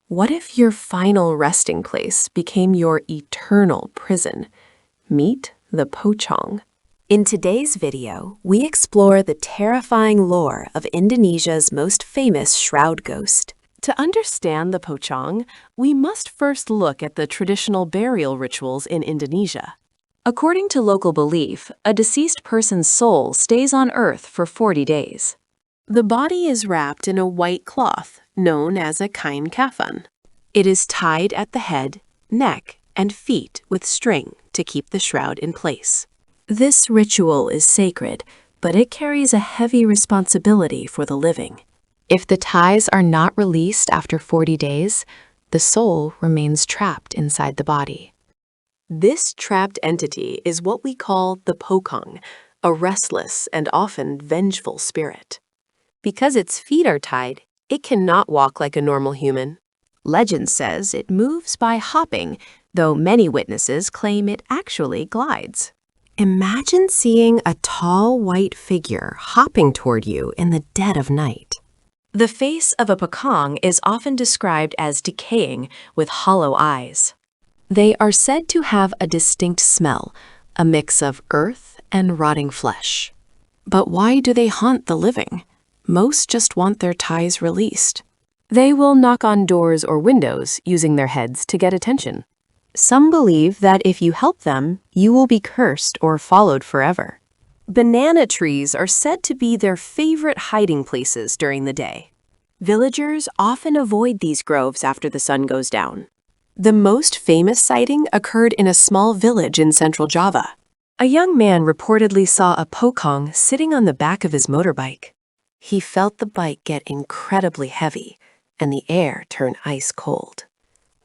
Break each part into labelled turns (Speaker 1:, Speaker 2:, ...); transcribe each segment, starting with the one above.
Speaker 1: What if your final resting place became your eternal prison? Meet the Pocong. In today's video, we explore the terrifying lore of Indonesia's most famous shroud ghost. To understand the Pocong, we must first look at the traditional burial rituals in Indonesia. According to local belief, a deceased person's soul stays on Earth for 40 days. The body is wrapped in a white cloth, known as a kain kafan. It is tied at the head, neck, and feet with string to keep the shroud in place. This ritual is sacred, but it carries a heavy responsibility for the living. If the ties are not released after 40 days, the soul remains trapped inside the body. This trapped entity is what we call the Pocong, a restless and often vengeful spirit. Because its feet are tied, it cannot walk like a normal human. Legend says it moves by hopping, though many witnesses claim it actually glides. Imagine seeing a tall white figure hopping toward you in the dead of night. The face of a Pocong is often described as decaying with hollow eyes. They are said to have a distinct smell, a mix of earth and rotting flesh. But why do they haunt the living? Most just want their ties released. They will knock on doors or windows using their heads to get attention. Some believe that if you help them, you will be cursed or followed forever. Banana trees are said to be their favorite hiding places during the day. Villagers often avoid these groves after the sun goes down. The most famous sighting occurred in a small village in central Java. A young man reportedly saw a Pocong sitting on the back of his motorbike. He felt the bike get incredibly heavy and the air turn ice cold.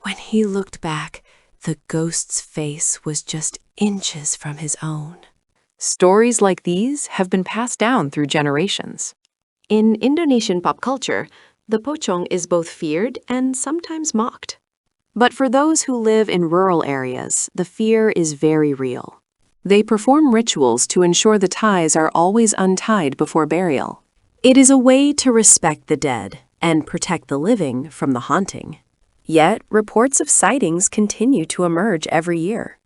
Speaker 1: When he looked back, the ghost's face was just inches from his own. Stories like these have been passed down through generations. In Indonesian pop culture, the Pocong is both feared and sometimes mocked. But for those who live in rural areas, the fear is very real. They perform rituals to ensure the ties are always untied before burial. It is a way to respect the dead and protect the living from the haunting. Yet, reports of sightings continue to emerge every year.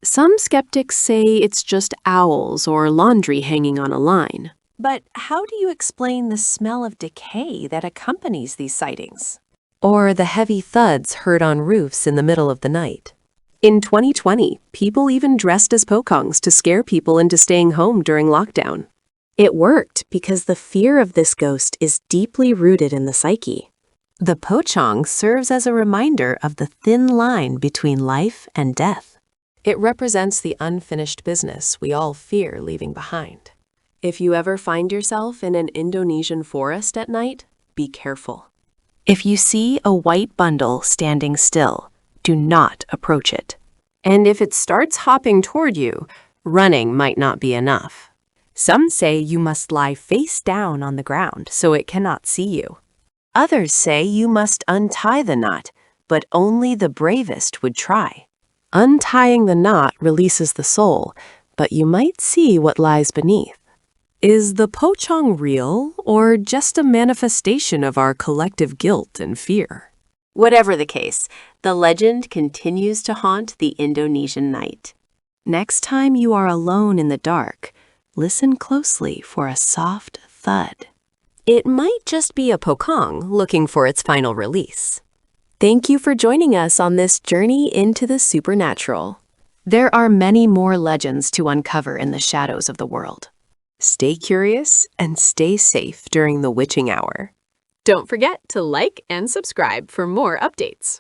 Speaker 1: Some skeptics say it's just owls or laundry hanging on a line. But how do you explain the smell of decay that accompanies these sightings? Or the heavy thuds heard on roofs in the middle of the night? In 2020, people even dressed as Pocongs to scare people into staying home during lockdown. It worked because the fear of this ghost is deeply rooted in the psyche. The Pocong serves as a reminder of the thin line between life and death. It represents the unfinished business we all fear leaving behind. If you ever find yourself in an Indonesian forest at night, be careful. If you see a white bundle standing still, do not approach it. And if it starts hopping toward you, running might not be enough. Some say you must lie face down on the ground so it cannot see you. Others say you must untie the knot, but only the bravest would try. Untying the knot releases the soul, but you might see what lies beneath. Is the Pocong real or just a manifestation of our collective guilt and fear? Whatever the case, the legend continues to haunt the Indonesian night. Next time you are alone in the dark, listen closely for a soft thud. It might just be a Pocong looking for its final release. Thank you for joining us on this journey into the supernatural. There are many more legends to uncover in the shadows of the world. Stay curious and stay safe during the witching hour. Don't forget to like and subscribe for more updates.